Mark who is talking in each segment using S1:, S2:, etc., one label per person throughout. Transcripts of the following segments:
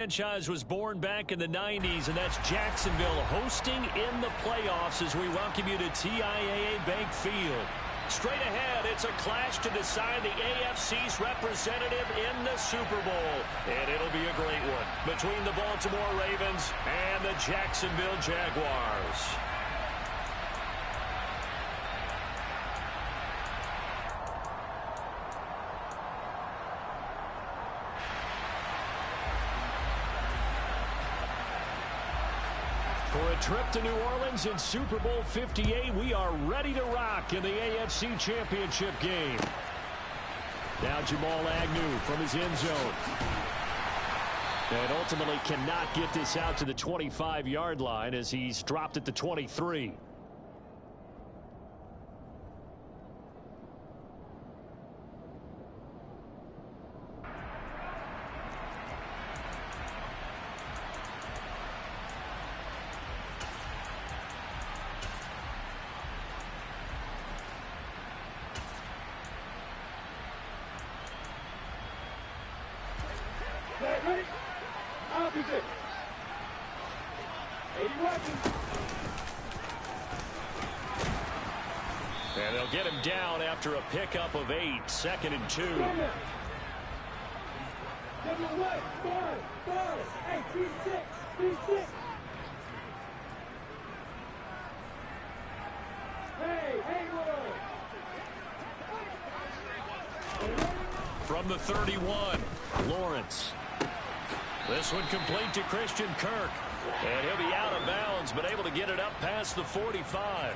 S1: Franchise was born back in the 90s, and that's Jacksonville hosting in the playoffs as we welcome you to TIAA Bank Field. Straight ahead, it's a clash to decide the AFC's representative in the Super Bowl. And it'll be a great one between the Baltimore Ravens and the Jacksonville Jaguars. For a trip to New Orleans in Super Bowl 58, we are ready to rock in the AFC Championship game. Now Jamal Agnew from his end zone. And ultimately cannot get this out to the 25-yard line as he's dropped at the 23.
S2: Ready? Opposite. 80 watching.
S1: And they'll get him down after a pickup of 8, 2nd and 2.
S2: Hey, 3-6. Hey,
S1: From the 31, Lawrence. This one complete to Christian Kirk. And he'll be out of bounds, but able to get it up past the 45.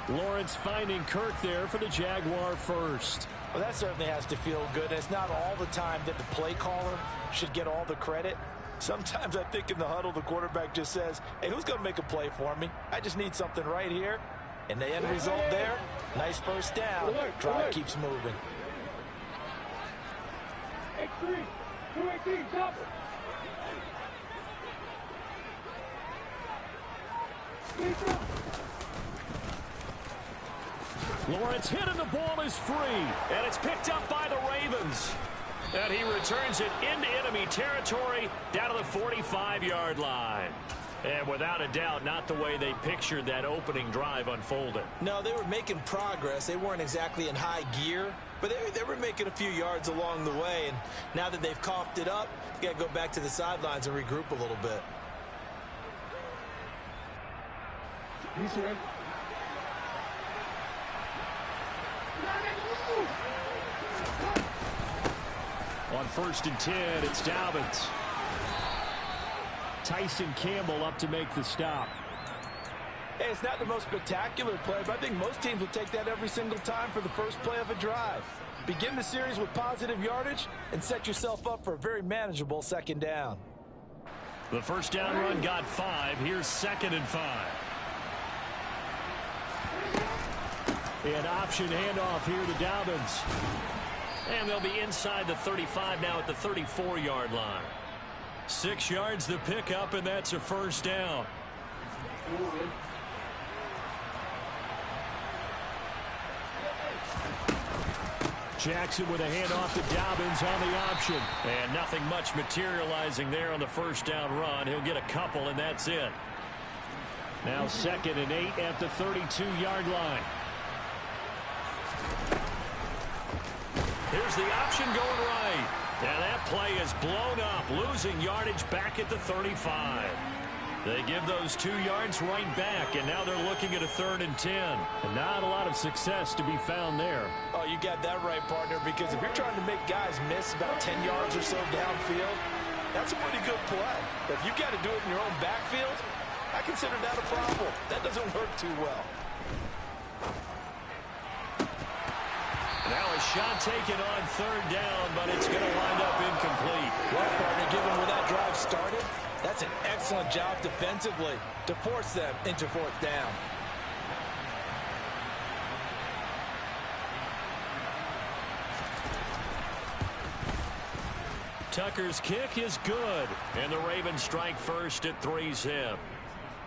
S1: Lawrence finding Kirk there for the Jaguar first.
S3: Well, that certainly has to feel good. It's not all the time that the play caller should get all the credit. Sometimes I think in the huddle, the quarterback just says, hey, who's going to make a play for me? I just need something right here. And the end result there, nice first down. Drive keeps moving.
S2: X3, 218, double.
S1: Lawrence hit and the ball is free. And it's picked up by the Ravens. And he returns it into enemy territory down to the 45-yard line. And without a doubt, not the way they pictured that opening drive unfolding.
S3: No, they were making progress. They weren't exactly in high gear, but they were making a few yards along the way. And now that they've coughed it up, you got to go back to the sidelines and regroup a little bit.
S1: On 1st and 10, it's Dobbins. Tyson Campbell up to make the stop.
S3: Hey, it's not the most spectacular play, but I think most teams will take that every single time for the first play of a drive. Begin the series with positive yardage and set yourself up for a very manageable 2nd down.
S1: The first down run got 5. Here's 2nd and 5. An option handoff here to Dobbins. And they'll be inside the 35 now at the 34-yard line. 6 yards the pickup, and that's a first down. Jackson with a handoff to Dobbins on the option. And nothing much materializing there on the first down run. He'll get a couple, and that's it. Now 2nd and 8 at the 32-yard line. Here's the option going right. And that play is blown up, losing yardage back at the 35. They give those 2 yards right back, and now they're looking at a 3rd and 10. And not a lot of success to be found there.
S3: Oh, you got that right, partner, because if you're trying to make guys miss about 10 yards or so downfield, that's a pretty good play. But if you got to do it in your own backfield, I consider that a problem. That doesn't work too well.
S1: Now a shot taken on 3rd down, but it's going to wind up incomplete.
S3: Well, partner, given where that drive started, that's an excellent job defensively to force them into 4th down.
S1: Tucker's kick is good, and the Ravens strike first at 3-zip.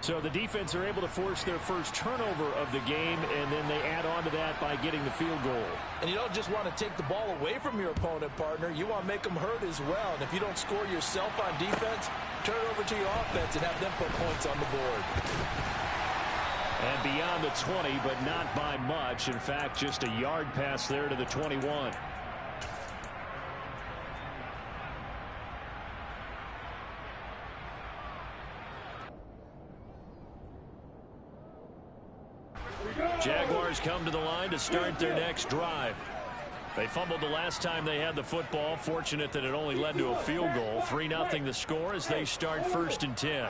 S1: So the defense are able to force their first turnover of the game, and then they add on to that by getting the field goal.
S3: And you don't just want to take the ball away from your opponent, partner. You want to make them hurt as well. And if you don't score yourself on defense, turn it over to your offense and have them put points on the board.
S1: And beyond the 20, but not by much. In fact, just a yard pass there to the 21. Jaguars come to the line to start their next drive. They fumbled the last time they had the football. Fortunate that it only led to a field goal. 3-0 the score as they start 1st and 10.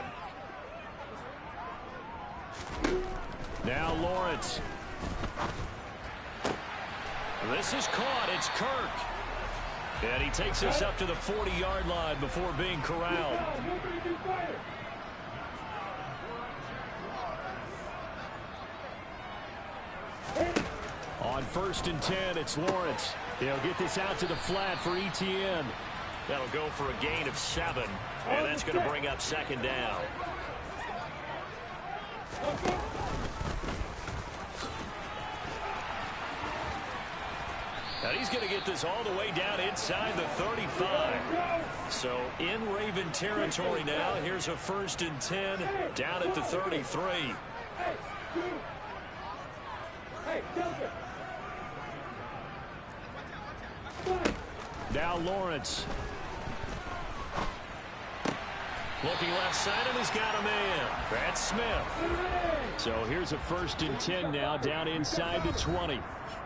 S1: Now Lawrence. This is caught. It's Kirk. And he takes us up to the 40-yard line before being corralled. On 1st and 10, it's Lawrence. He'll get this out to the flat for ETN. That'll go for a gain of 7, and that's going to bring up 2nd down. And he's going to get this all the way down inside the 35. So in Raven territory now. Here's a 1st and 10 down at the 33. Now Lawrence. Looking left side, and he's got a man. That's Smith. So here's a 1st and 10 now down inside the 20.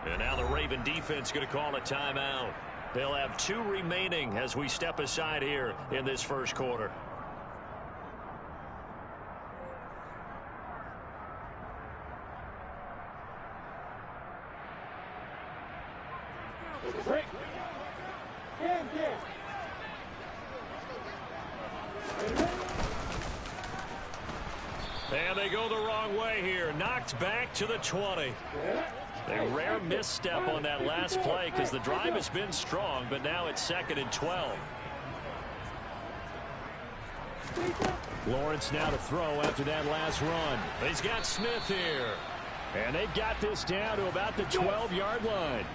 S1: And now the Raven defense going to call a timeout. They'll have 2 remaining as we step aside here in this 1st quarter. And they go the wrong way here. Knocked back to the 20. A rare misstep on that last play because the drive has been strong, but now it's 2nd and 12. Lawrence now to throw after that last run. He's got Smith here. And they've got this down to about the 12-yard line.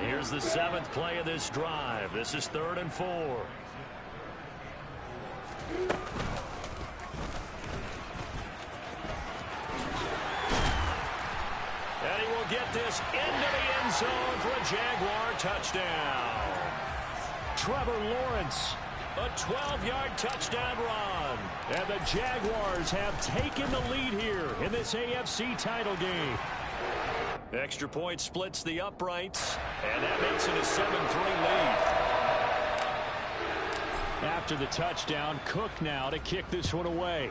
S1: Here's the 7th play of this drive. This is 3rd and 4. And he will get this into the end zone for a Jaguar touchdown. Trevor Lawrence, a 12-yard touchdown run. And the Jaguars have taken the lead here in this AFC title game. Extra point splits the uprights, and that makes it a 7-3 lead. After the touchdown, Cook now to kick this one away.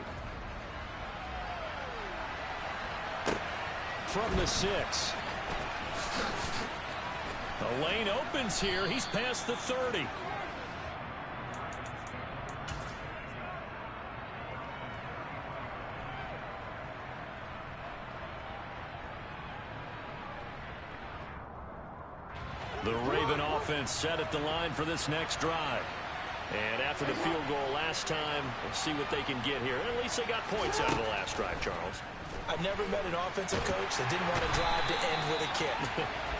S1: From the 6. The lane opens here. He's past the 30. The Raven offense set at the line for this next drive. And after the field goal last time, we'll see what they can get here. At least they got points out of the last drive, Charles.
S3: I've never met an offensive coach that didn't want to drive to end with a kick.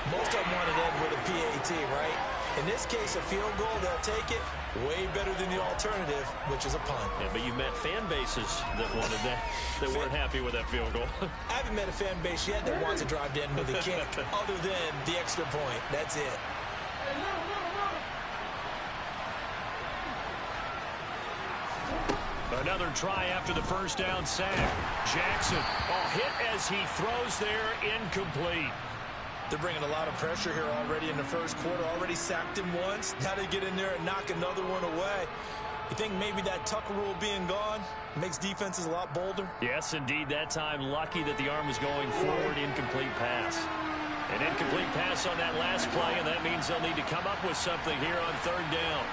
S3: Most of them want to end with a PAT, right? In this case, a field goal, they'll take it. Way better than the alternative, which is a punt.
S1: Yeah, but you've met fan bases that wanted that, that weren't happy with that field goal.
S3: I haven't met a fan base yet that wants to drive to end with a kick, other than the extra point. That's it.
S1: Another try after the 1st down sack. Jackson, hit as he throws there, incomplete.
S3: They're bringing a lot of pressure here already in the 1st quarter. Already sacked him once. Now they get in there and knock another one away. You think maybe that Tucker rule being gone makes defenses a lot bolder?
S1: Yes, indeed. That time, lucky that the arm was going forward. Incomplete pass. An incomplete pass on that last play, and that means they'll need to come up with something here on 3rd down.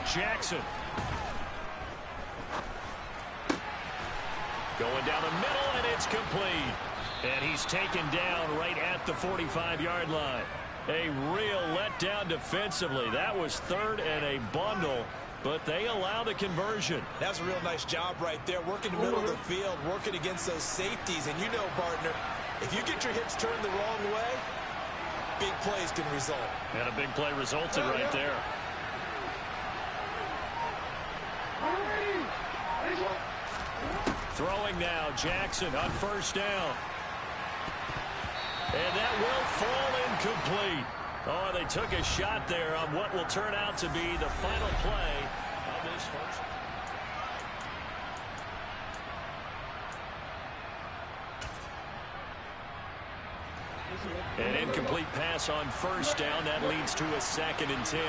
S1: Jackson. Going down the middle, and it's complete. And he's taken down right at the 45-yard line. A real letdown defensively. That was 3rd and a bundle. but they allow the conversion.
S3: That's a real nice job right there. Working the middle of the field, working against those safeties. And you know, partner, if you get your hips turned the wrong way, big plays can result.
S1: And a big play resulted right there. Throwing now, Jackson on first down. And that will fall incomplete. Oh, they took a shot there on what will turn out to be the final play of this first. An incomplete pass on first down. That leads to a 2nd and 10.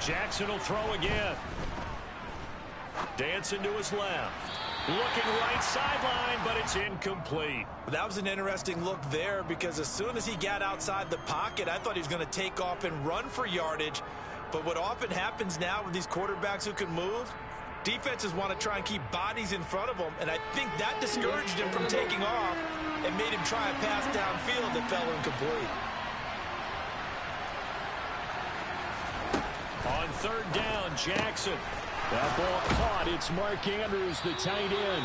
S1: Jackson will throw again. Dancing to his left. Looking right sideline, but it's incomplete.
S3: That was an interesting look there because as soon as he got outside the pocket, I thought he was going to take off and run for yardage. But what often happens now with these quarterbacks who can move, defenses want to try and keep bodies in front of them, and I think that discouraged him from taking off and made him try a pass downfield that fell incomplete.
S1: On third down, Jackson. That ball caught. It's Mark Andrews, the tight end.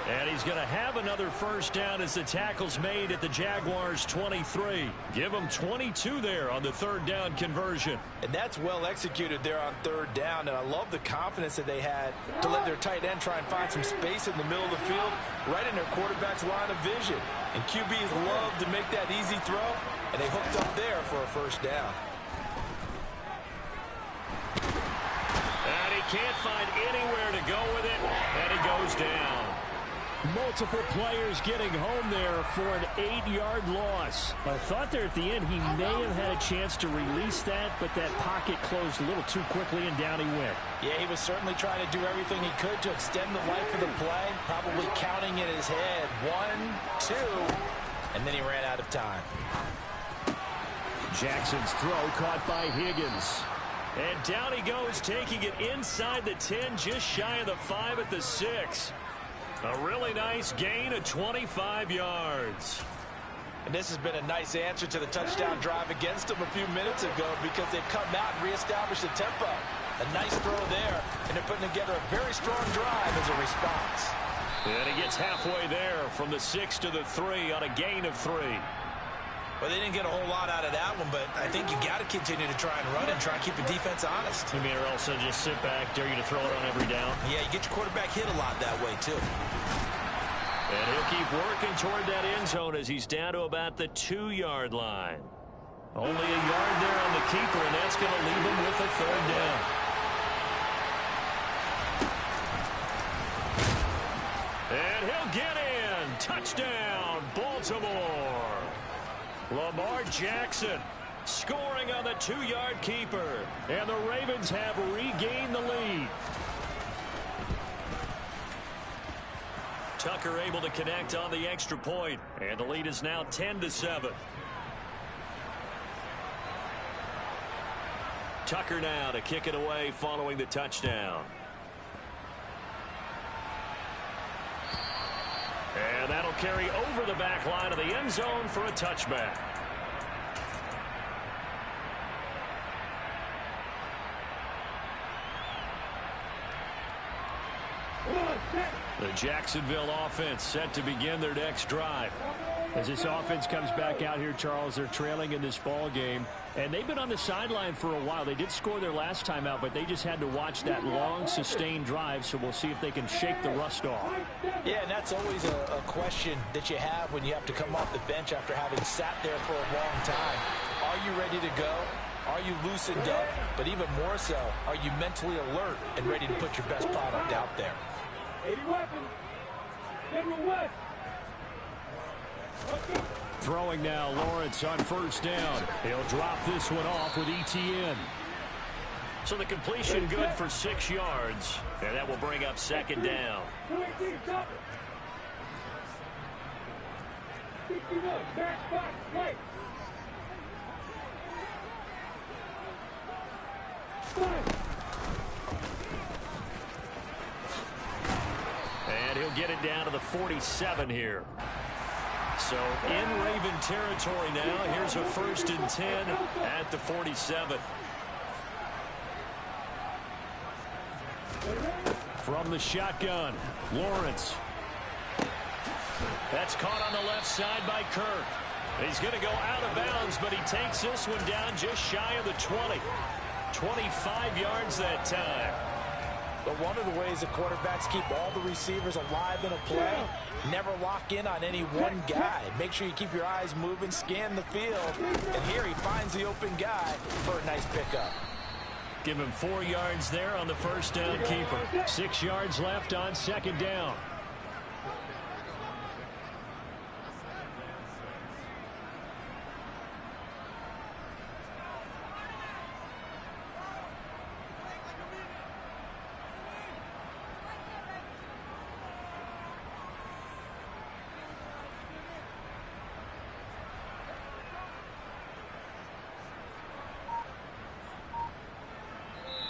S1: And he's going to have another first down as the tackle's made at the Jaguars' 23. Give them 22 there on the third down conversion.
S3: And that's well executed there on third down. And I love the confidence that they had to let their tight end try and find some space in the middle of the field, right in their quarterback's line of vision. And QBs love to make that easy throw, and they hooked up there for a first down.
S1: And he can't find anywhere to go with it, and he goes down. Multiple players getting home there for an 8-yard loss. I thought there at the end he may have had a chance to release that, but that pocket closed a little too quickly, and down he went.
S3: Yeah, he was certainly trying to do everything he could to extend the life of the play, probably counting in his head 1, 2, and then he ran out of time.
S1: Jackson's throw caught by Higgins. And down he goes, taking it inside the 10, just shy of the 5 at the 6. A really nice gain of 25 yards.
S3: And this has been a nice answer to the touchdown drive against them a few minutes ago because they've come out and reestablished the tempo. A nice throw there, and they're putting together a very strong drive as a response.
S1: And he gets halfway there from the 6 to the 3 on a gain of 3.
S3: Well, they didn't get a whole lot out of that one, but I think you got to continue to try and run and try and keep the defense honest.
S1: You mean, or else they'll just sit back, dare you to throw it on every down?
S3: Yeah, you get your quarterback hit a lot that way, too.
S1: And he'll keep working toward that end zone as he's down to about the 2-yard line. Only a yard there on the keeper, and that's going to leave him with a third down. And he'll get in. Touchdown, Baltimore. Lamar Jackson scoring on the 2-yard keeper. And the Ravens have regained the lead. Tucker able to connect on the extra point. And the lead is now 10-7. Tucker now to kick it away following the touchdown. And that'll carry over the back line of the end zone for a touchback. The Jacksonville offense set to begin their next drive. As this offense comes back out here, Charles, they're trailing in this ball game. And they've been on the sideline for a while. They did score their last time out, but they just had to watch that long, sustained drive, so we'll see if they can shake the rust off.
S3: Yeah, and that's always a question that you have when you have to come off the bench after having sat there for a long time. Are you ready to go? Are you loosened up? But even more so, are you mentally alert and ready to put your best product out there?
S2: 80 weapons. General West.
S1: Throwing now, Lawrence on first down. He'll drop this one off with ETN. So the completion good for 6 yards. And that will bring up second down.
S2: 61, back, box, right.
S1: And he'll get it down to the 47 here. So in Raven territory now. Here's a 1st and 10 at the 47. From the shotgun, Lawrence. That's caught on the left side by Kirk. He's going to go out of bounds, but he takes this one down just shy of the 20. 25 yards that time.
S3: But one of the ways the quarterbacks keep all the receivers alive in a play, never lock in on any one guy. Make sure you keep your eyes moving, scan the field, and here he finds the open guy for a nice pickup.
S1: Give him 4 yards there on the first down keeper. 6 yards left on 2nd down.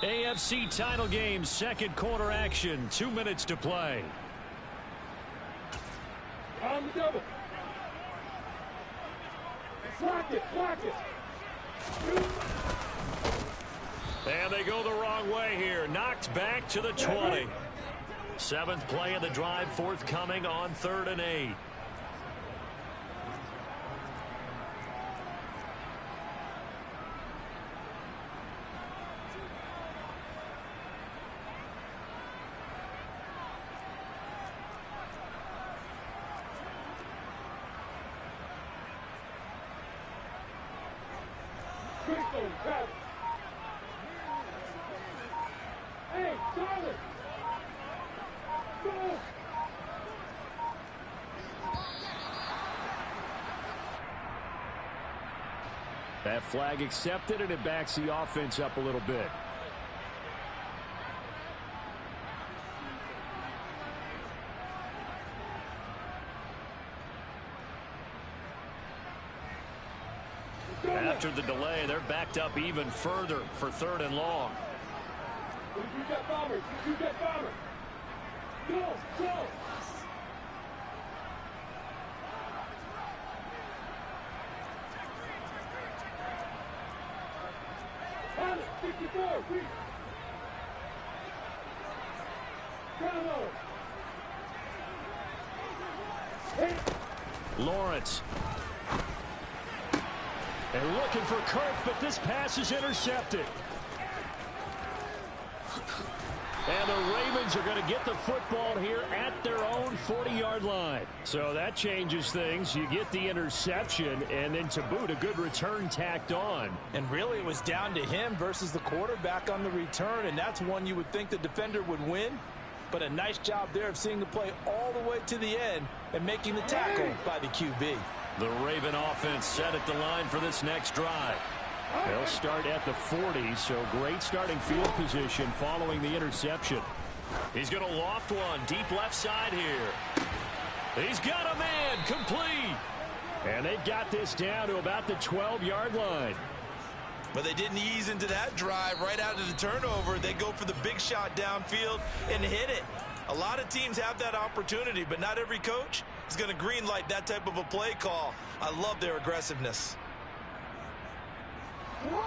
S1: AFC title game, 2nd quarter action. 2 minutes to play.
S2: On the double. Block it, block it.
S1: And they go the wrong way here. Knocked back to the 20. 7th play of the drive forthcoming on 3rd and 8.
S2: Hey, Charlie! Go!
S1: That flag accepted, and it backs the offense up a little bit. After the delay, they're backed up even further for 3rd and long.
S2: You get bomber! You get bomber! Go! Go! On it! 64! Reach! Bravo! Hit!
S1: Lawrence. And looking for Kirk, but this pass is intercepted. And the Ravens are going to get the football here at their own 40-yard line. So that changes things. You get the interception, and then to boot, a good return tacked on.
S3: And really, it was down to him versus the quarterback on the return, and that's one you would think the defender would win. But a nice job there of seeing the play all the way to the end and making the tackle by the QB.
S1: The Raven offense set at the line for this next drive. They'll start at the 40, so great starting field position following the interception. He's going to loft one deep left side here. He's got a man, complete. And they've got this down to about the 12-yard line.
S3: But they didn't ease into that drive right out of the turnover. They go for the big shot downfield and hit it. A lot of teams have that opportunity, but not every coach is going to green light that type of a play call. I love their aggressiveness.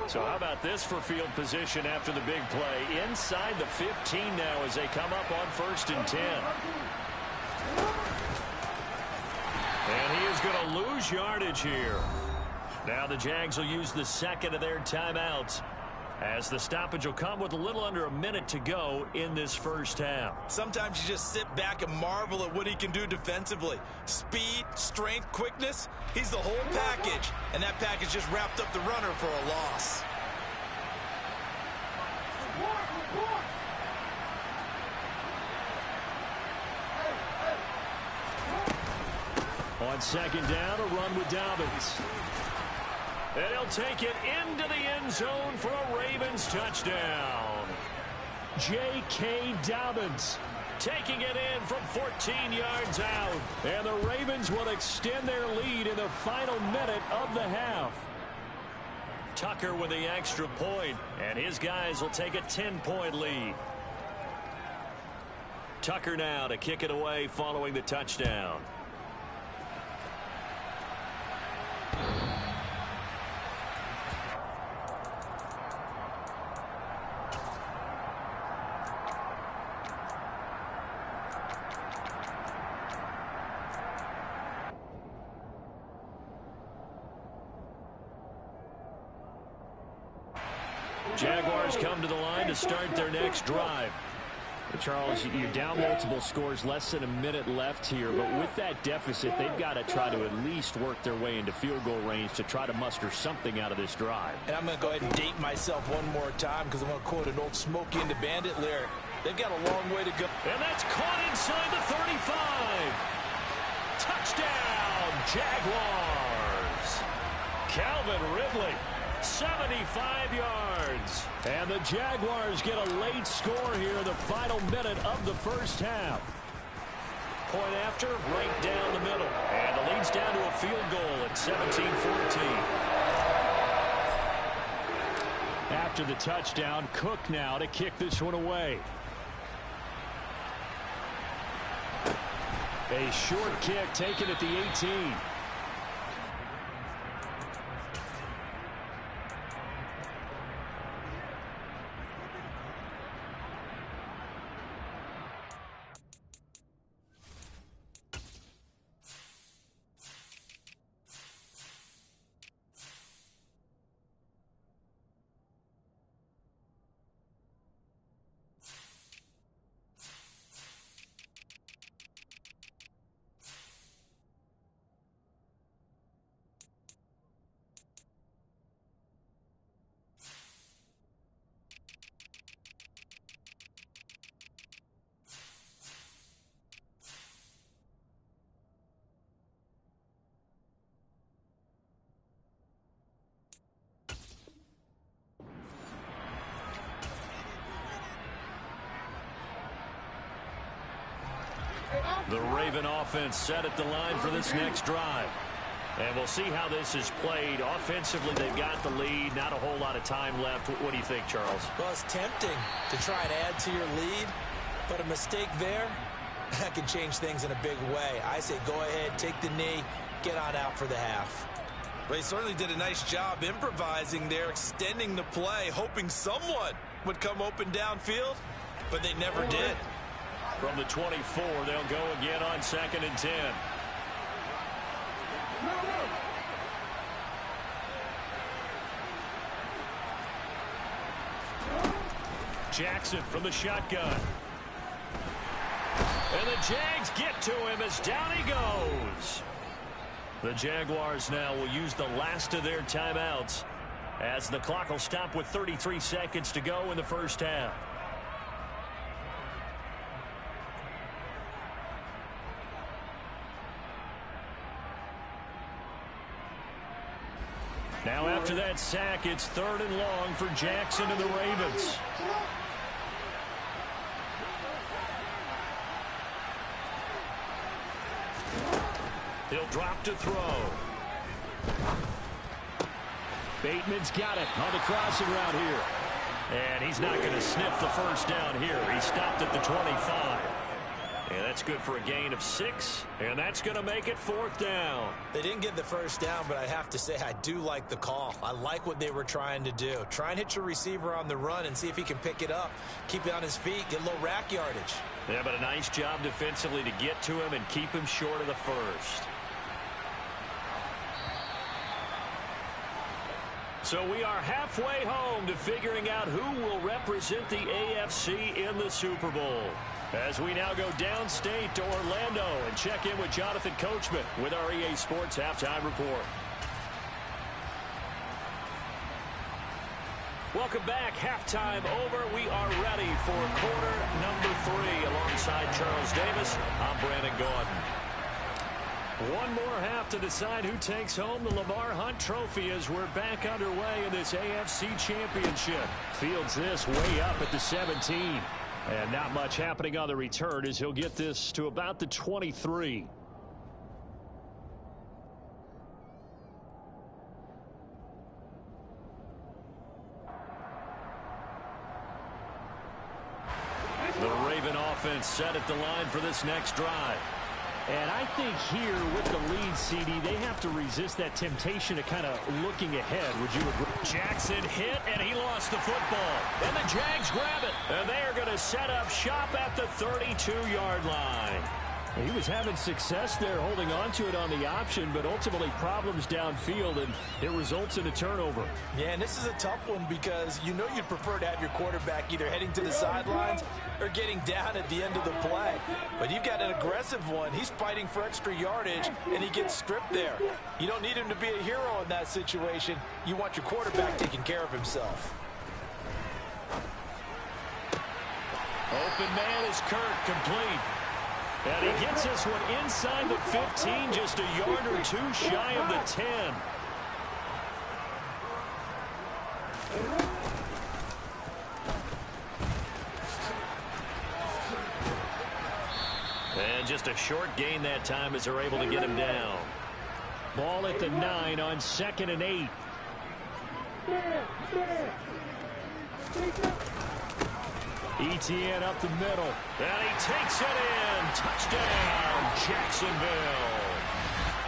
S1: So how about this for field position after the big play? Inside the 15 now as they come up on 1st and 10. And he is going to lose yardage here. Now the Jags will use the 2nd of their timeouts, as the stoppage will come with a little under a minute to go in this first half.
S3: Sometimes you just sit back and marvel at what he can do defensively. Speed, strength, quickness. He's the whole package, and that package just wrapped up the runner for a loss.
S1: On 2nd down, a run with Dobbins. And he'll take it into the end zone for a Ravens touchdown. J.K. Dobbins taking it in from 14 yards out. And the Ravens will extend their lead in the final minute of the half. Tucker with the extra point, and his guys will take a 10-point lead. Tucker now to kick it away following the touchdown. Jaguars come to the line to start their next drive. Charles, you're down multiple scores, less than a minute left here, but with that deficit, they've got to try to at least work their way into field goal range to try to muster something out of this drive.
S3: And I'm going to go ahead and date myself one more time because I'm going to quote an old Smokey and the Bandit lyric. They've got a long way to go.
S1: And that's caught inside the 35. Touchdown, Jaguars. Calvin Ridley, 75 yards. And the Jaguars get a late score here in the final minute of the first half. Point after, right down the middle. And the lead's down to a field goal at 17-14. After the touchdown, Cook now to kick this one away. A short kick taken at the 18. The Raven offense set at the line for this next drive. And we'll see how this is played. Offensively, they've got the lead. Not a whole lot of time left. What do you think, Charles?
S3: Well, it's tempting to try and add to your lead, but a mistake there, that can change things in a big way. I say go ahead, take the knee, get on out for the half. Well, he certainly did a nice job improvising there, extending the play, hoping someone would come open downfield, but they never did.
S1: From the 24, they'll go again on 2nd and 10. Jackson from the shotgun. And the Jags get to him as down he goes. The Jaguars now will use the last of their timeouts as the clock will stop with 33 seconds to go in the first half. Now after that sack, it's 3rd and long for Jackson and the Ravens. He'll drop to throw. Bateman's got it on the crossing route here. And he's not going to sniff the first down here. He stopped at the 25. And that's good for a gain of 6, and that's going to make it 4th down.
S3: They didn't get the first down, but I have to say I do like the call. I like what they were trying to do. Try and hit your receiver on the run and see if he can pick it up. Keep it on his feet, get a little rack yardage.
S1: Yeah, but a nice job defensively to get to him and keep him short of the first. So we are halfway home to figuring out who will represent the AFC in the Super Bowl. As we now go downstate to Orlando and check in with Jonathan Coachman with our EA Sports Halftime Report. Welcome back. Halftime over. We are ready for quarter number 3 alongside Charles Davis. I'm Brandon Gordon. One more half to decide who takes home the Lamar Hunt Trophy as we're back underway in this AFC Championship. Fields this way up at the 17. And not much happening on the return as he'll get this to about the 23. The Raven offense set at the line for this next drive. And I think here with the lead, CD, they have to resist that temptation to kind of looking ahead. Would you agree? Jackson hit, and he lost the football. And the Jags grab it. And they are going to set up shop at the 32-yard line. He was having success there holding on to it on the option, but ultimately problems downfield, and it results in a turnover.
S3: Yeah, and this is a tough one because you know you'd prefer to have your quarterback either heading to the sidelines or getting down at the end of the play. But you've got an aggressive one. He's fighting for extra yardage, and he gets stripped there. You don't need him to be a hero in that situation. You want your quarterback taking care of himself.
S1: Open man is Kirk, complete. And he gets this one inside the 15, just a yard or two shy of the 10. And just a short gain that time as they're able to get him down. Ball at the 9 on 2nd and 8. ETN up the middle, and he takes it in. Touchdown, Jacksonville.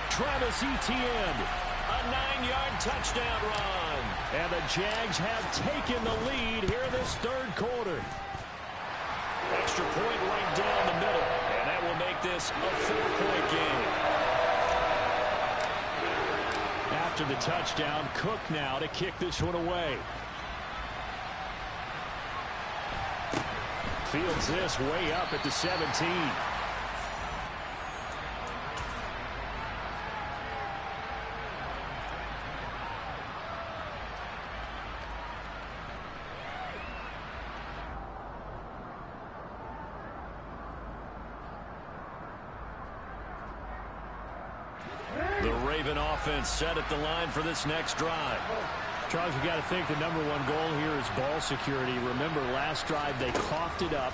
S1: Travis Etienne, a 9-yard touchdown run. And the Jags have taken the lead here in this third quarter. Extra point right down the middle, and that will make this a 4-point game. After the touchdown, Cook now to kick this one away. Fields this way up at the 17. The Raven offense set at the line for this next drive. Charles, you got to think the #1 goal here is ball security. Remember, last drive they coughed it up,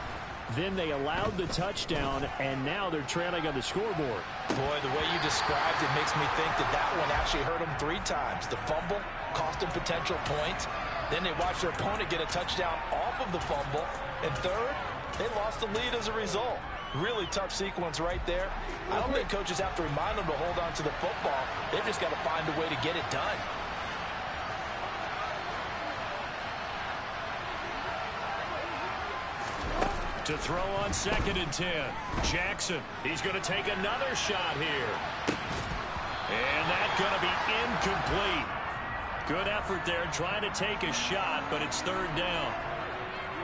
S1: then they allowed the touchdown, and now they're trailing on the scoreboard.
S3: Boy, the way you described it makes me think that that one actually hurt them 3 times. The fumble cost them potential points. Then they watched their opponent get a touchdown off of the fumble. And third, they lost the lead as a result. Really tough sequence right there. I don't think coaches have to remind them to hold on to the football. They've just got to find a way to get it done.
S1: To throw on 2nd and 10. Jackson, he's going to take another shot here. And that's going to be incomplete. Good effort there trying to take a shot, but it's 3rd down.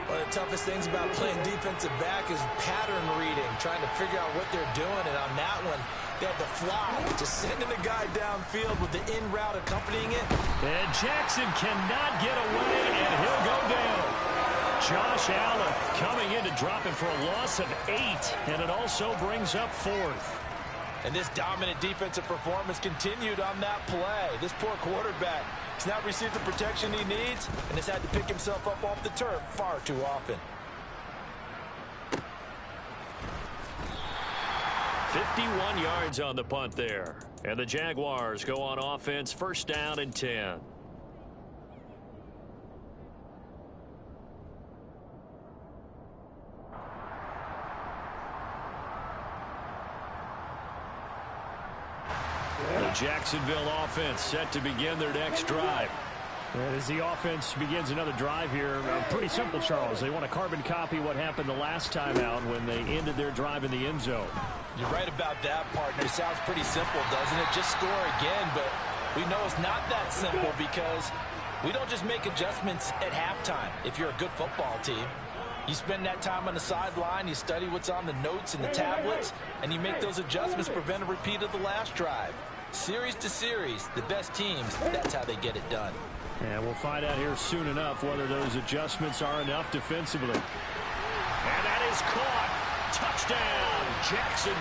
S3: One of the toughest things about playing defensive back is pattern reading, trying to figure out what they're doing. And on that one, they had the fly, just sending the guy downfield with the in route accompanying it.
S1: And Jackson cannot get away, and he'll go down. Josh Allen coming in to drop him for a loss of 8, and it also brings up 4th.
S3: And this dominant defensive performance continued on that play. This poor quarterback has not received the protection he needs and has had to pick himself up off the turf far too often.
S1: 51 yards on the punt there. And the Jaguars go on offense, 1st down and 10. The Jacksonville offense set to begin their next drive. And as the offense begins another drive here, pretty simple, Charles. They want to carbon copy what happened the last time out when they ended their drive in the end zone.
S3: You're right about that, partner. It sounds pretty simple, doesn't it? Just score again, but we know it's not that simple because we don't just make adjustments at halftime if you're a good football team. You spend that time on the sideline, you study what's on the notes and the tablets, and you make those adjustments to prevent a repeat of the last drive. Series to series, the best teams, that's how they get it done.
S1: And we'll find out here soon enough whether those adjustments are enough defensively. And that is caught. Touchdown, Jacksonville.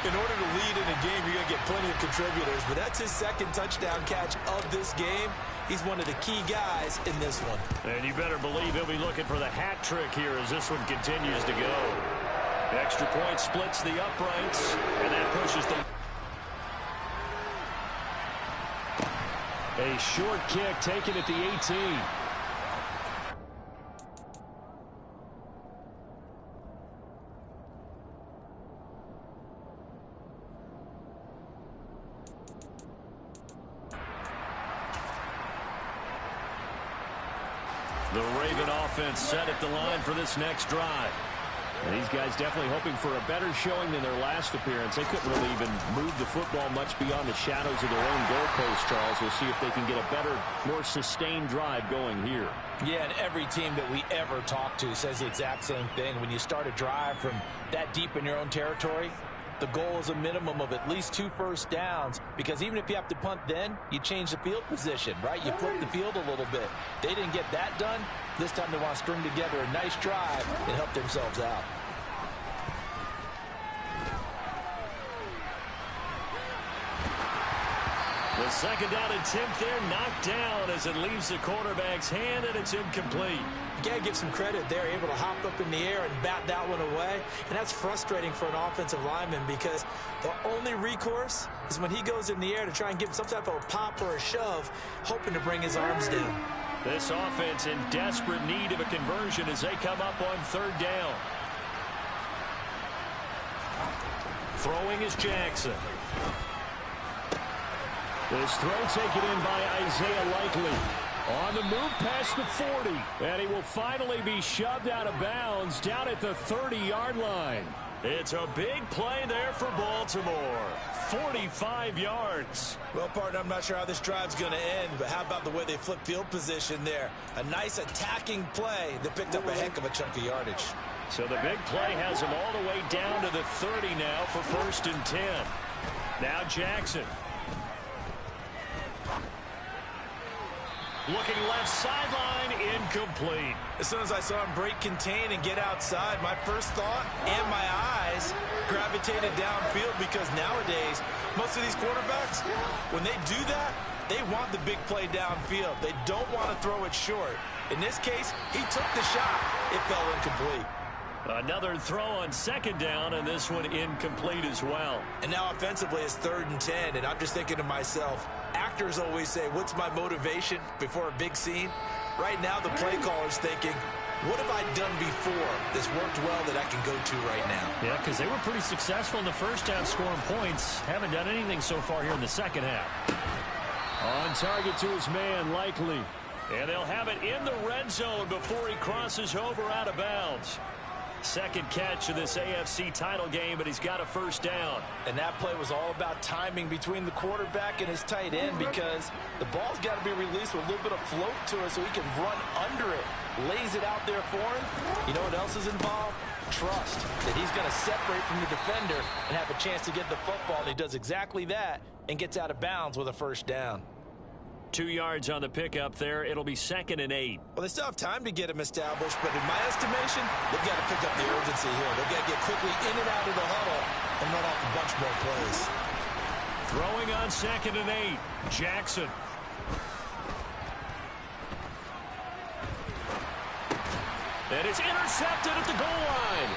S3: In order to lead in a game, you're going to get plenty of contributors, but that's his 2nd touchdown catch of this game. He's one of the key guys in this one.
S1: And you better believe he'll be looking for the hat trick here as this one continues to go. Extra point splits the uprights, and that pushes the... A short kick taken at the 18. The Raven offense set at the line for this next drive. And these guys definitely hoping for a better showing than their last appearance. They couldn't really even move the football much beyond the shadows of their own goalpost, Charles. We'll see if they can get a better, more sustained drive going here.
S3: Yeah, and every team that we ever talk to says the exact same thing. When you start a drive from that deep in your own territory, the goal is a minimum of at least 2 first downs, because even if you have to punt then, you change the field position, right? You flip the field a little bit. They didn't get that done. This time they want to string together a nice drive and help themselves out.
S1: The second down attempt there knocked down as it leaves the quarterback's hand, and it's incomplete.
S3: You got to give some credit. They're able to hop up in the air and bat that one away. And that's frustrating for an offensive lineman, because the only recourse is when he goes in the air to try and give some type of a pop or a shove, hoping to bring his arms down.
S1: This offense in desperate need of a conversion as they come up on third down. Throwing is Jackson. This throw taken in by Isaiah Likely. On the move past the 40. And he will finally be shoved out of bounds down at the 30-yard line. It's a big play there for Baltimore. 45 yards.
S3: Well, partner, I'm not sure how this drive's going to end, but how about the way they flip field position there? A nice attacking play that picked up a heck of a chunk of yardage.
S1: So the big play has him all the way down to the 30 now for 1st and 10. Now Jackson. Looking left sideline, incomplete.
S3: As soon as I saw him break contain and get outside, my first thought and my eyes gravitated downfield, because nowadays, most of these quarterbacks, when they do that, they want the big play downfield. They don't want to throw it short. In this case, he took the shot. It fell incomplete.
S1: Another throw on 2nd down, and this one incomplete as well. And
S3: now offensively it's 3rd and 10, and I'm just thinking to myself, actors always say, what's my motivation before a big scene? Right now the play caller's thinking, what have I done before that's worked well that I can go to right now?
S1: Yeah, because they were pretty successful in the first half scoring points. Haven't done anything so far here in the second half. On target to his man, Likely. And they'll have it in the red zone before he crosses over out of bounds. Second catch of this AFC title game, but he's got a 1st down.
S3: And that play was all about timing between the quarterback and his tight end, because the ball's got to be released with a little bit of float to it so he can run under it. Lays it out there for him. You know what else is involved? Trust that he's going to separate from the defender and have a chance to get the football. And he does exactly that and gets out of bounds with a 1st down.
S1: 2 yards on the pickup there. It'll be 2nd and 8.
S3: Well, they still have time to get him established, but in my estimation, they've got to pick up the urgency here. They've got to get quickly in and out of the huddle and run off a bunch more plays.
S1: Throwing on 2nd and 8. Jackson. And it's intercepted at the goal line.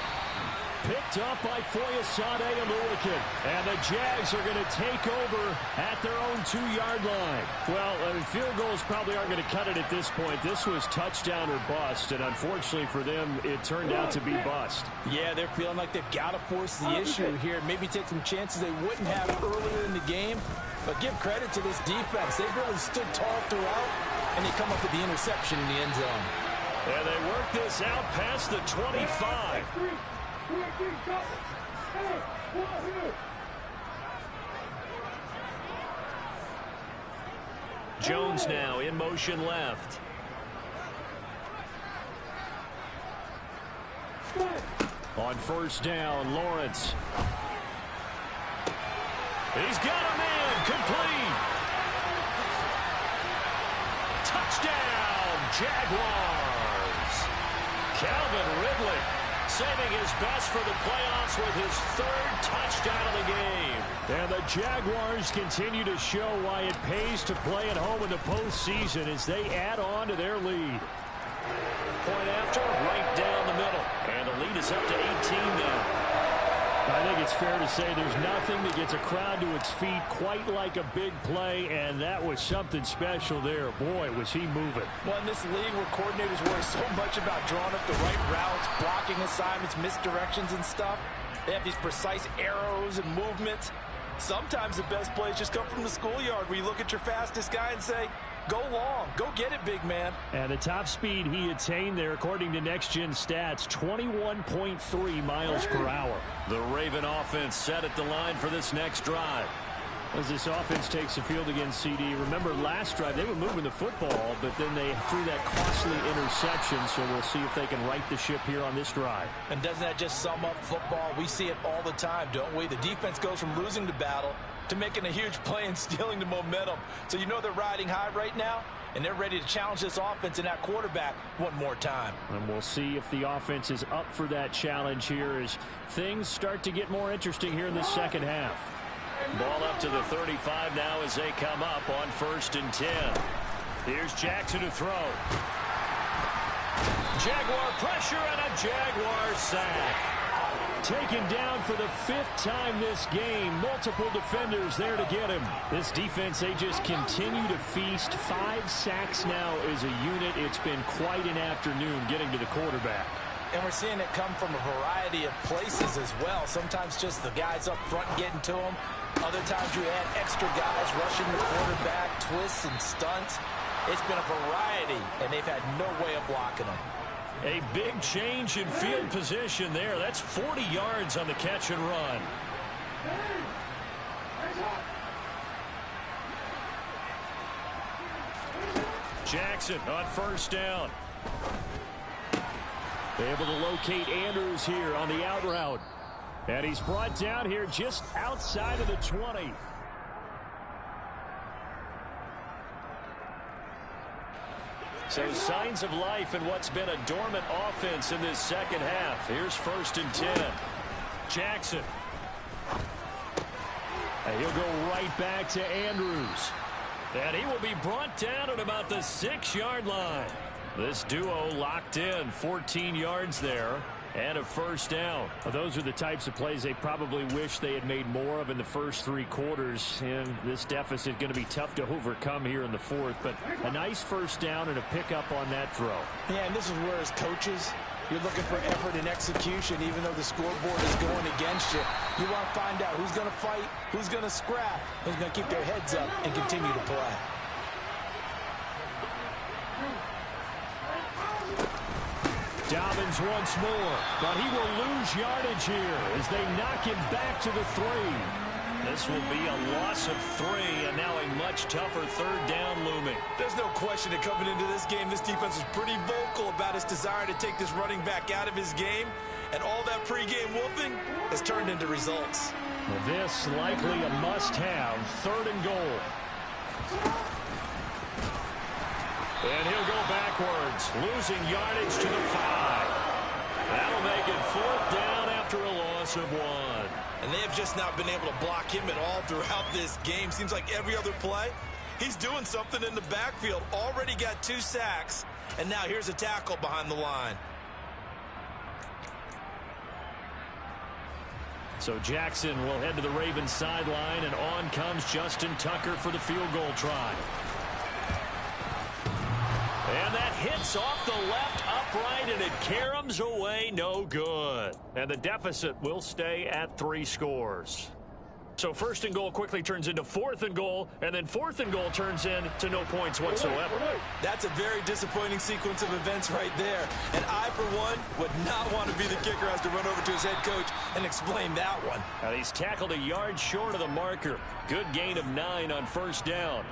S1: Picked up by Foyesade Aluakin. And the Jags are going to take over at their own 2-yard line. Well, field goals probably aren't going to cut it at this point. This was touchdown or bust, and unfortunately for them, it turned out to be bust.
S3: Yeah, they're feeling like they've got to force the issue here. Maybe take some chances they wouldn't have earlier in the game. But give credit to this defense. They've really stood tall throughout, and they come up with the interception in the end zone.
S1: And they work this out past the 25. Jones now in motion left. On 1st down, Lawrence. He's got a man, complete. Touchdown, Jaguars. Calvin Ridley saving his best for the playoffs with his 3rd touchdown of the game. And the Jaguars continue to show why it pays to play at home in the postseason as they add on to their lead. Point after, right down the middle. And the lead is up to 18 now. I think it's fair to say there's nothing that gets a crowd to its feet quite like a big play, and that was something special there. Boy, was he moving.
S3: Well, in this league where coordinators worry so much about drawing up the right routes, blocking assignments, misdirections and stuff, they have these precise arrows and movements. Sometimes the best plays just come from the schoolyard, where you look at your fastest guy and say, Go long. Go get it, big man.
S1: And the top speed he attained there, according to Next Gen Stats, 21.3 miles per hour. The Raven offense set at the line for this next drive. As this offense takes the field against CD, remember last drive they were moving the football, but then they threw that costly interception, so we'll see if they can right the ship here on this drive.
S3: And doesn't that just sum up football? We see it all the time, don't we? The defense goes from losing the battle to making a huge play and stealing the momentum. So you know they're riding high right now, and they're ready to challenge this offense and that quarterback one more time.
S1: And we'll see if the offense is up for that challenge here as things start to get more interesting here in the second half. Ball up to the 35 now as they come up on 1st and 10. Here's Jackson to throw. Jaguar pressure and a Jaguar sack. Taken down for the 5th time this game. Multiple defenders there to get him. This defense, they just continue to feast. 5 sacks now as a unit. It's been quite an afternoon getting to the quarterback.
S3: And we're seeing it come from a variety of places as well. Sometimes just the guys up front getting to them. Other times you add extra guys rushing the quarterback, twists and stunts. It's been a variety, and they've had no way of blocking them.
S1: A big change in field position there. That's 40 yards on the catch and run. Jackson on 1st down. Able to locate Andrews here on the out route. And he's brought down here just outside of the 20. So signs of life in what's been a dormant offense in this second half. Here's 1st and 10. Jackson. And he'll go right back to Andrews. And he will be brought down at about the 6-yard line. This duo locked in, 14 yards there, and a 1st down. Those are the types of plays they probably wish they had made more of in the first 3 quarters. And this deficit going to be tough to overcome here in the 4th. But a nice 1st down and a pickup on that throw.
S3: Yeah, and this is where as coaches, you're looking for effort and execution, even though the scoreboard is going against you. You want to find out who's going to fight, who's going to scrap, who's going to keep their heads up and continue to play.
S1: Dobbins once more, but he will lose yardage here as they knock him back to the 3. This will be a loss of 3, and now a much tougher 3rd down looming.
S3: There's no question that coming into this game, this defense is pretty vocal about its desire to take this running back out of his game, and all that pregame wolfing has turned into results.
S1: Well, this likely a must-have 3rd and goal. And he'll go backwards, losing yardage to the 5. That'll make it 4th down after a loss of 1.
S3: And they have just not been able to block him at all throughout this game. Seems like every other play, he's doing something in the backfield. Already got 2 sacks, and now here's a tackle behind the line.
S1: So Jackson will head to the Ravens sideline, and on comes Justin Tucker for the field goal try. And that hits off the left upright, and it caroms away no good. And the deficit will stay at 3 scores. So 1st and goal quickly turns into 4th and goal, and then 4th and goal turns into no points whatsoever.
S3: That's a very disappointing sequence of events right there. And I, for one, would not want to be the kicker, has to run over to his head coach and explain that one.
S1: And he's tackled a yard short of the marker. Good gain of 9 on 1st down.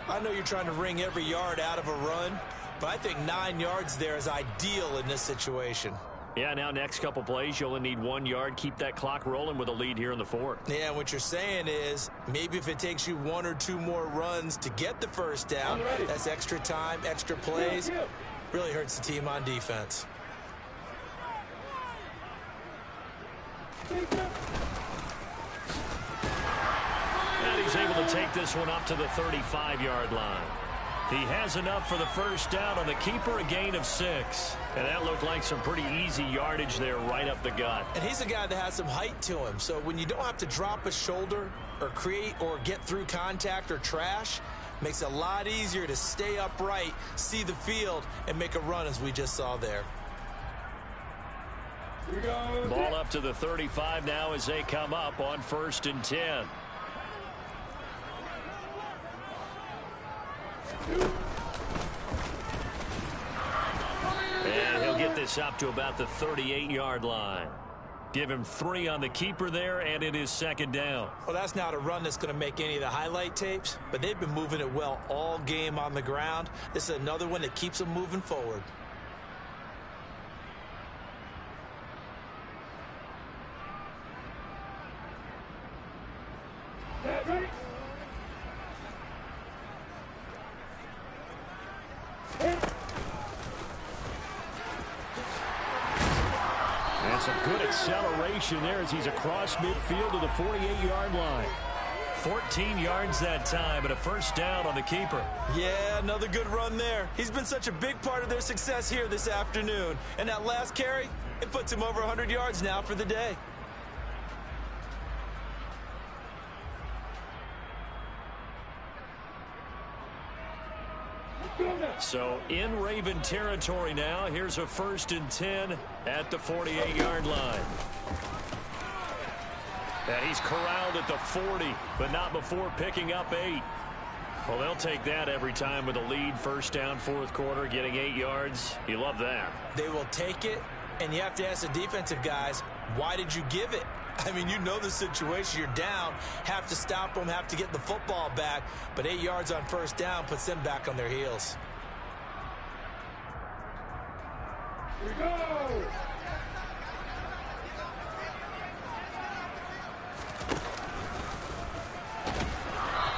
S3: I know you're trying to wring every yard out of a run, but I think 9 yards there is ideal in this situation.
S1: Yeah, now next couple plays, you only need 1 yard. Keep that clock rolling with a lead here in the 4th.
S3: Yeah, what you're saying is maybe if it takes you 1 or 2 more runs to get the 1st down, that's extra time, extra plays. Really hurts the team on defense.
S1: And he's able to take this one up to the 35-yard line. He has enough for the 1st down on the keeper, a gain of 6. And that looked like some pretty easy yardage there right up the gut.
S3: And he's a guy that has some height to him. So when you don't have to drop a shoulder or create or get through contact or trash, makes it a lot easier to stay upright, see the field, and make a run as we just saw there.
S1: Ball up to the 35 now as they come up on 1st and 10. And he'll get this up to about the 38-yard line. Give him 3 on the keeper there, and it is second down.
S3: Well, that's not a run that's going to make any of the highlight tapes, but they've been moving it well all game on the ground. This is another one that keeps them moving forward.
S2: Ready?
S1: And some good acceleration there as he's across midfield to the 48-yard line. 14 yards that time, and a first down on the keeper.
S3: Yeah, another good run there. He's been such a big part of their success here this afternoon. And that last carry, it puts him over 100 yards now for the day.
S1: So in Raven territory now. Here's a 1st and 10 at the 48-yard line. And he's corralled at the 40, but not before picking up 8. Well, they'll take that every time with a lead. First down, 4th quarter, getting 8 yards. You love that.
S3: They will take it, and you have to ask the defensive guys, why did you give it? I mean, you know the situation. You're down, have to stop them, have to get the football back, but 8 yards on first down puts them back on their heels.
S2: Here we go!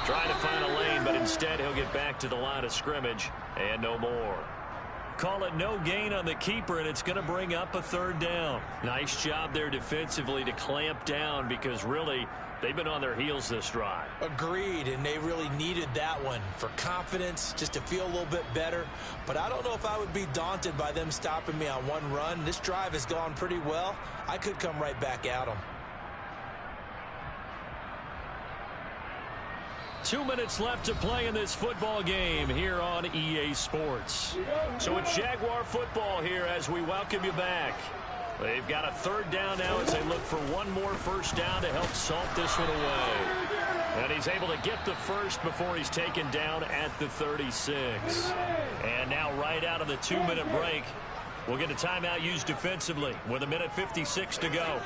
S1: Trying to find a lane, but instead he'll get back to the line of scrimmage and no more. Call it no gain on the keeper, and it's going to bring up a 3rd down. Nice job there defensively to clamp down because really they've been on their heels this drive.
S3: Agreed, and they really needed that one for confidence, just to feel a little bit better. But I don't know if I would be daunted by them stopping me on one run. This drive has gone pretty well. I could come right back at them.
S1: 2 minutes left to play in this football game here on EA Sports. So it's Jaguar football here as we welcome you back. They've got a 3rd down now as they look for one more first down to help salt this one away. And he's able to get the first before he's taken down at the 36. And now right out of the 2-minute break, we'll get a timeout used defensively with 1:56 to go.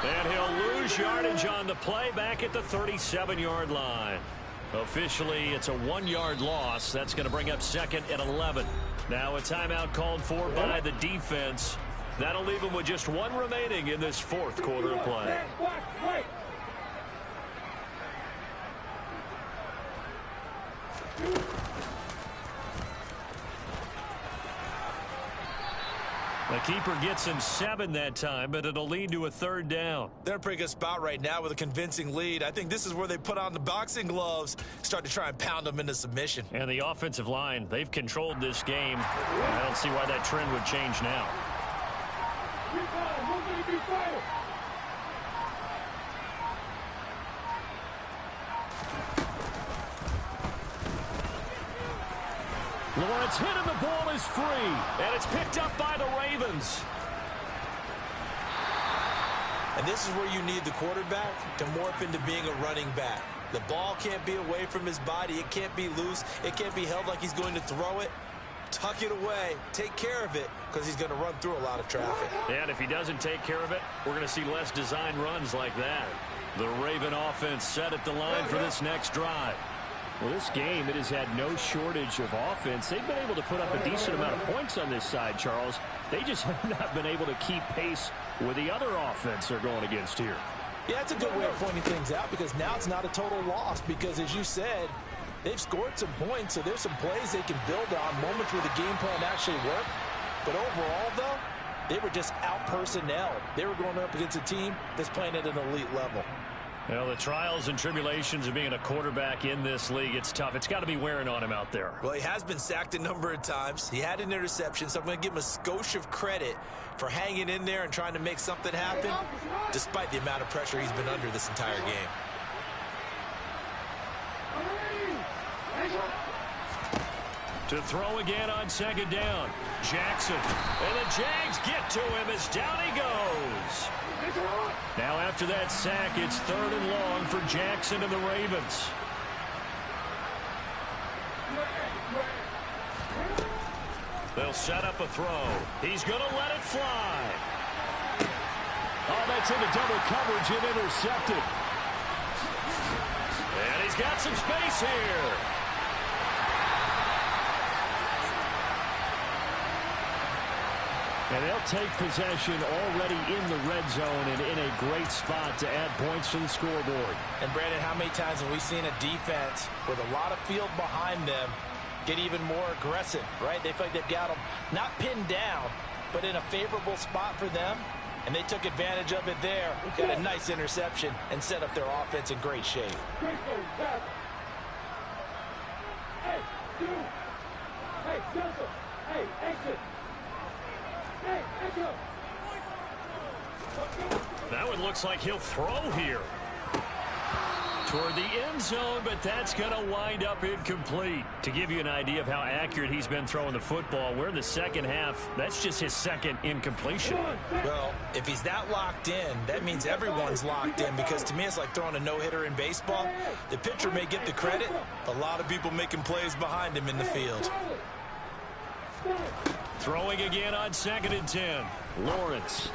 S1: And he'll lose yardage on the play back at the 37-yard line. Officially, it's a 1-yard loss. That's going to bring up 2nd and 11. Now a timeout called for by the defense. That'll leave them with just 1 remaining in this 4th quarter of play. The keeper gets him 7 that time, but it'll lead to a 3rd down.
S3: They're in a pretty good spot right now with a convincing lead. I think this is where they put on the boxing gloves, start to try and pound them into submission.
S1: And the offensive line, they've controlled this game. I don't see why that trend would change now. Lawrence hit and the ball is free. And it's picked up by the Ravens.
S3: And this is where you need the quarterback to morph into being a running back. The ball can't be away from his body. It can't be loose. It can't be held like he's going to throw it. Tuck it away. Take care of it because he's going to run through a lot of traffic.
S1: And if he doesn't take care of it, we're going to see less design runs like that. The Raven offense set at the line for this next drive.
S4: Well, this game, it has had no shortage of offense. They've been able to put up a decent amount of points on this side, Charles. They just have not been able to keep pace with the other offense they're going against here.
S3: Yeah, it's a good way of pointing things out because now it's not a total loss because, as you said, they've scored some points, so there's some plays they can build on, moments where the game plan actually worked. But overall, though, they were just out-personnelled. They were going up against a team that's playing at an elite level.
S1: Well, the trials and tribulations of being a quarterback in this league, it's tough. It's got to be wearing on him out there.
S3: Well, he has been sacked a number of times. He had an interception, so I'm going to give him a skosh of credit for hanging in there and trying to make something happen, despite the amount of pressure he's been under this entire game.
S1: To throw again on 2nd down. Jackson. And the Jags get to him as down he goes. Now after that sack, it's 3rd and long for Jackson and the Ravens. They'll set up a throw. He's going to let it fly.
S4: Oh, that's into double coverage and intercepted.
S1: And he's got some space here.
S4: And they'll take possession already in the red zone and in a great spot to add points to the scoreboard.
S3: And, Brandon, how many times have we seen a defense with a lot of field behind them get even more aggressive, right? They feel like they've got them not pinned down, but in a favorable spot for them. And they took advantage of it there. Got a nice interception and set up their offense in great shape.
S2: Hey, you. Hey, Joseph. Hey, exit. Hey, exit.
S1: That one looks like he'll throw here. Toward the end zone, but that's going to wind up incomplete. To give you an idea of how accurate he's been throwing the football, we're in the second half. That's just his second incompletion.
S3: Well, if he's that locked in, that means everyone's locked in, because to me it's like throwing a no-hitter in baseball. The pitcher may get the credit. A lot of people making plays behind him in the field.
S1: Throwing again on 2nd and 10.
S4: Lawrence.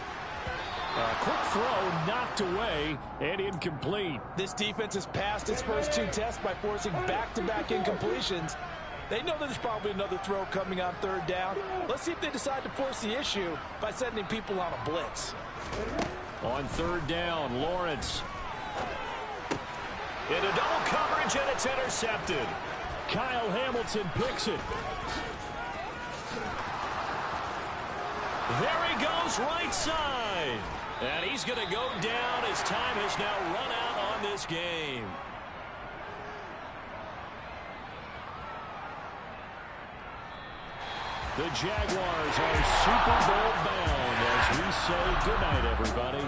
S4: A quick throw knocked away and incomplete.
S3: This defense has passed its first 2 tests by forcing back-to-back incompletions. They know that there's probably another throw coming on 3rd down. Let's see if they decide to force the issue by sending people on a blitz.
S4: On 3rd down, Lawrence.
S1: Into double coverage, and it's intercepted.
S4: Kyle Hamilton picks it.
S1: There he goes, right side. And he's going to go down as time has now run out on this game.
S4: The Jaguars are Super Bowl bound as we say goodnight, everybody.